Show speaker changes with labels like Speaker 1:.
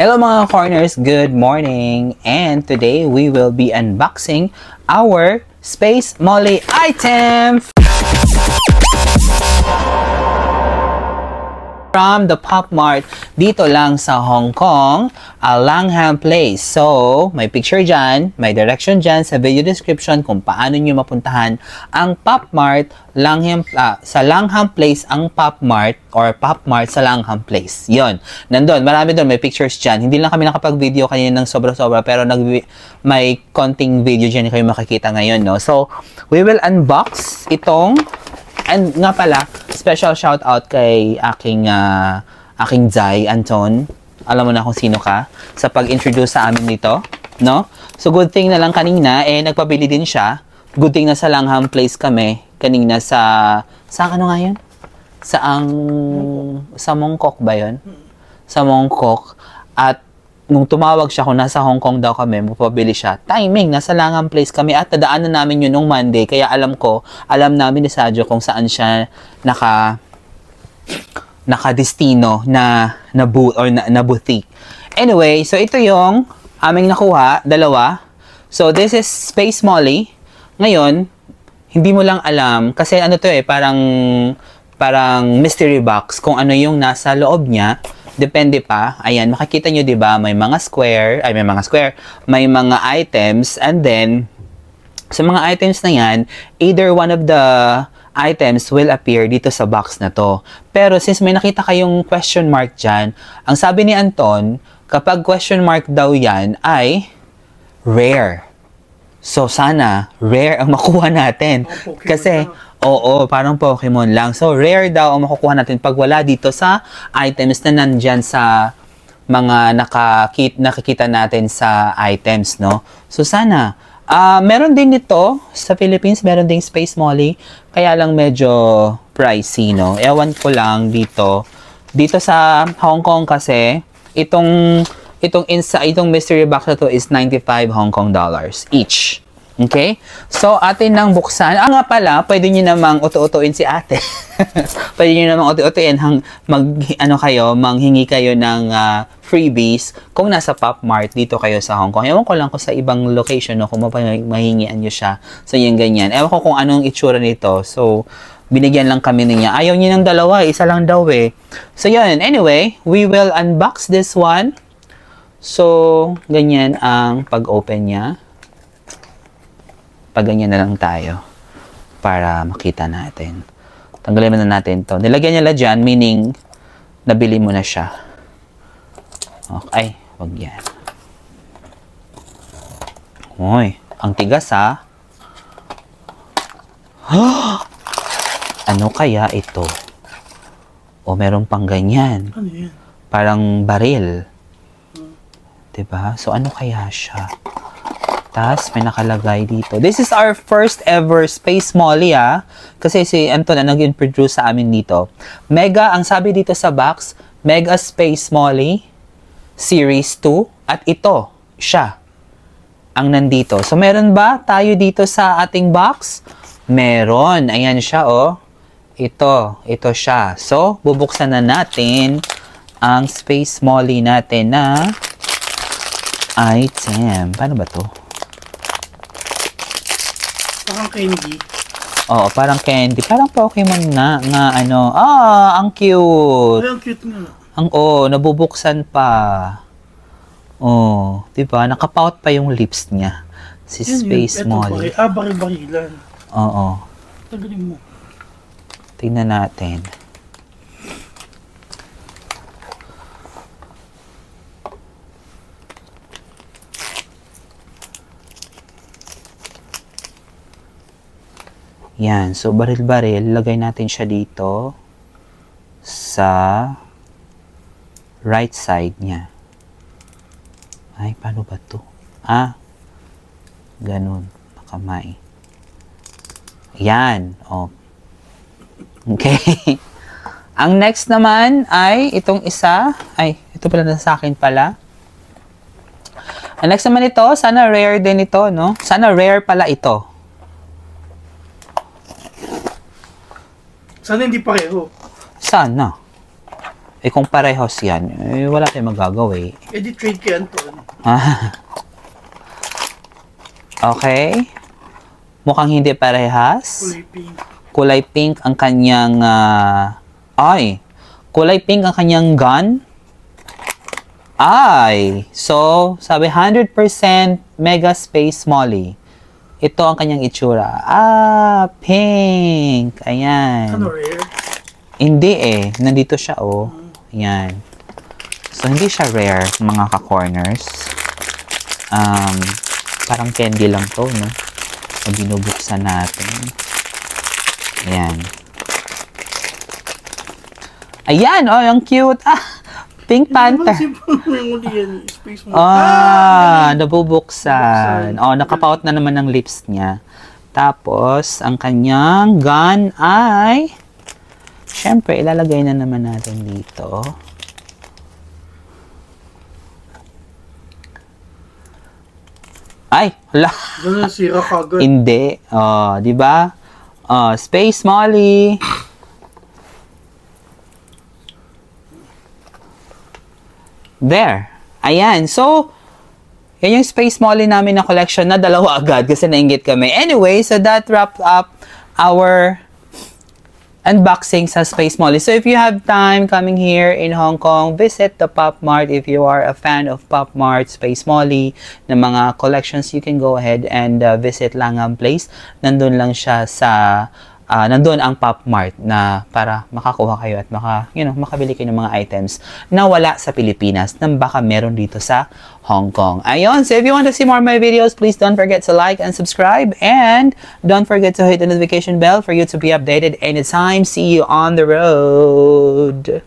Speaker 1: Hello mga corners, good morning! And today we will be unboxing our Space Molly item from the Pop Mart dito lang sa Hong Kong, Langham Place. So, may picture dyan, may direction dyan sa video description kung paano nyo mapuntahan ang Pop Mart sa Langham Place, ang Pop Mart or Pop Mart sa Langham Place. Yon. Nandun, marami doon, may pictures dyan. Hindi lang kami nakapag-video kanina ng sobra-sobra, pero may konting video dyan kayo makikita ngayon, no? So, we will unbox itong. And nga pala, special shout out kay aking Zai, Anton. Alam mo na kung sino ka sa pag-introduce sa amin dito, no? So good thing na lang kanina nagpabili din siya. Good thing na sa Langham Place kami kanina sa ano nga 'yun? Sa Mongkok ba 'yun? Sa Mongkok. At nung tumawag siya kung nasa Hong Kong daw kami, mapabili siya. Timing, nasa Langham Place kami at nadaanan namin yun nung Monday. Kaya alam namin ni Sadio kung saan siya nakadestino na boutique. Anyway, so ito yung aming nakuha, dalawa. So this is Space Molly. Ngayon, hindi mo lang alam, kasi ano to parang mystery box kung ano yung nasa loob niya. Depende pa. Ayan, makikita nyo, di ba? May mga items, and then, sa mga items na yan, either one of the items will appear dito sa box na to. Pero, since may nakita kayong question mark dyan, ang sabi ni Anton, kapag question mark daw yan, ay rare. So, sana, rare ang makuha natin. Kasi, oo, parang Pokemon lang. So, rare daw ang makukuha natin pag wala dito sa items na nandyan sa mga nakikita natin sa items, no? So, sana. Meron din dito sa Philippines, meron ding Space Molly. Kaya lang medyo pricey, no? Ewan ko lang dito. Dito sa Hong Kong kasi, itong mystery box na to is 95 Hong Kong dollars each. Okay? So, atin nang buksan. Nga pala, pwede nyo namang uto-utuin si ate. Pwede nyo namang uto-utuin manghingi kayo ng freebies kung nasa Pop Mart dito kayo sa Hong Kong. Ewan ko lang kung sa ibang location, no, kung mahingian nyo siya. So, yung ganyan. Ewan ko kung anong itsura nito. So, binigyan lang kami niya. Ayaw niya ng dalawa, isa lang daw eh. So, yun. Anyway, we will unbox this one. So, ganyan ang pag-open niya. Pag-ganyan na lang tayo para makita natin. Tanggalin na natin to. Nilagyan niya dyan, meaning nabili mo na siya. Okay, wag yan. Uy, ang tigas ha. Ano kaya ito? O meron pang ganyan.
Speaker 2: Ano yan?
Speaker 1: Parang baril. Diba? So ano kaya siya? Tapos, may nakalagay dito. This is our first ever Space Molly, kasi si Anton na nag-introduce sa amin dito. Mega, ang sabi dito sa box, Mega Space Molly Series 2. At ito, siya, ang nandito. So, meron ba tayo dito sa ating box? Meron. Ayan siya, oh. Ito siya. So, bubuksan na natin ang Space Molly natin na item. Paano ba to?
Speaker 2: Parang candy.
Speaker 1: Oo, parang candy. Parang Pokemon na ano. Ang cute.
Speaker 2: Ay, ang cute nga.
Speaker 1: Nabubuksan pa. Diba? Nakapout pa yung lips niya. Si Space Molly.
Speaker 2: Baril-barilan.
Speaker 1: Oo.
Speaker 2: Tagalin mo.
Speaker 1: Tingnan natin. Yan. So, baril-baril. Lagay natin siya dito sa right side niya. Ay, paano ba to? Ganun. Pakamay. Yan. Okay. Ang next naman ay itong isa. Ay, ito pala na sa akin pala. Ang next naman ito, sana rare din ito, no? Sana rare pala ito.
Speaker 2: Sana hindi pareho.
Speaker 1: Sana. Eh, kung parehas yan, eh, wala tayong magagawa eh.
Speaker 2: Edit trade kay Anton.
Speaker 1: Okay. Mukhang hindi parehas.
Speaker 2: Kulay pink.
Speaker 1: Kulay pink ang kanyang, kulay pink ang kanyang gun. So, sabi 100% Mega Space Molly. Ito ang kanyang itsura. Pink. Ayan.
Speaker 2: Ano, rare?
Speaker 1: Hindi eh. Nandito siya, oh. Ayan. So, hindi siya rare, mga ka-corners. Parang candy lang to, no? So, binubuksan natin. Ayan. Ayan, oh, yung cute. Pink Panther.
Speaker 2: Space mo.
Speaker 1: Nabubuksan. Oh, nakapaut na naman ng lips niya. Tapos, ang kanyang gun ay, syempre, ilalagay na naman natin dito. Ay, hala.
Speaker 2: Ganun, sira kagad.
Speaker 1: Hindi. Oh, di ba? Oh, Space Molly. There. Ayan. So, yan yung Space Molly namin na collection na dalawa agad kasi nainggit kami. Anyway, so that wrapped up our unboxing sa Space Molly. So, if you have time coming here in Hong Kong, visit the Pop Mart. If you are a fan of Pop Mart, Space Molly, na mga collections, you can go ahead and visit Langham Place. Nandun lang siya sa nandun ang Pop Mart na para makakuha kayo at makabili kayo ng mga items na wala sa Pilipinas na baka meron dito sa Hong Kong. Ayun, so if you want to see more of my videos, please don't forget to like and subscribe, and don't forget to hit the notification bell for you to be updated anytime. See you on the road.